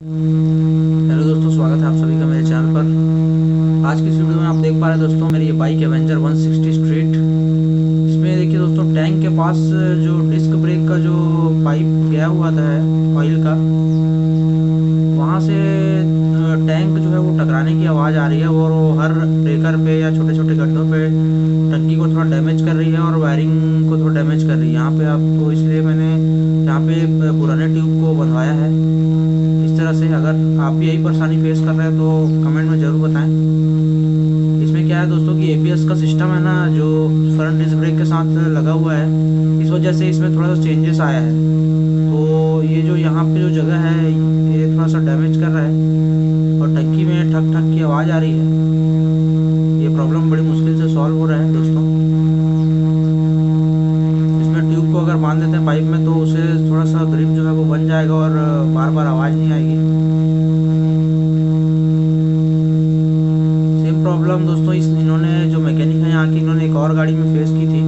Hello दोस्तों, स्वागत है आप सभी का मेरे चैनल पर। आज की इस वीडियो में आप देख पा रहे हैं दोस्तों, मेरी ये बाइक एवेंजर 160 स्ट्रीट। इसमें देखिए दोस्तों, टैंक के पास जो डिस्क ब्रेक का जो पाइप गया हुआ था है ऑयल का, वहाँ से टैंक जो है वो टकराने की आवाज़ आ रही है और वो हर ब्रेकर पे या छोटे छोटे गड्ढों पे टंकी को थोड़ा डैमेज कर रही है और वायरिंग को थोड़ा डैमेज कर रही है। यहाँ पे आपको इसलिए मैंने यहाँ पे पुराने ट्यूब को बनवाया है इस तरह से। अगर आप भी यही परेशानी फेस कर रहे हैं तो कमेंट में ज़रूर बताएं। इसमें क्या है दोस्तों कि एबीएस का सिस्टम है ना, जो फ्रंट डिस्क ब्रेक के साथ लगा हुआ है, इस वजह से इसमें थोड़ा सा चेंजेस आया है। तो ये जो यहाँ पे जो जगह है ये थोड़ा सा डैमेज कर रहा है और टंकी में ठक ठक की आवाज़ आ रही है। ये प्रॉब्लम बड़ी मुश्किल से सॉल्व हो रहा है दोस्तों। इसमें ट्यूब को अगर बांध देते हैं पाइप में तो उसे थोड़ा सा ग्रिप जो है वो बन जाएगा और बार बार आवाज़ नहीं आएगी। सेम प्रॉब्लम दोस्तों इन्होंने जो मैकेनिक है यहाँ की, इन्होंने एक और गाड़ी में फेस की थी।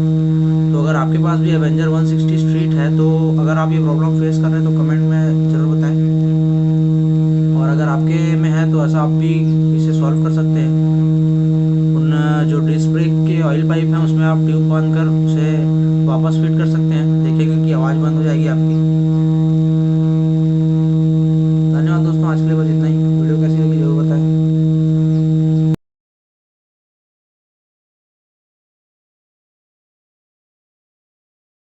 तो अगर आपके पास भी एवेंजर 160 स्ट्रीट है तो अगर आप ये प्रॉब्लम फेस कर रहे हैं तो कमेंट में ज़रूर बताएं। और अगर आपके में है तो ऐसा आप भी इसे सॉल्व कर सकते हैं। उन जो डिस्क ब्रेक के ऑयल पाइप हैं उसमें आप ट्यूब बांध कर उसे वापस फिट कर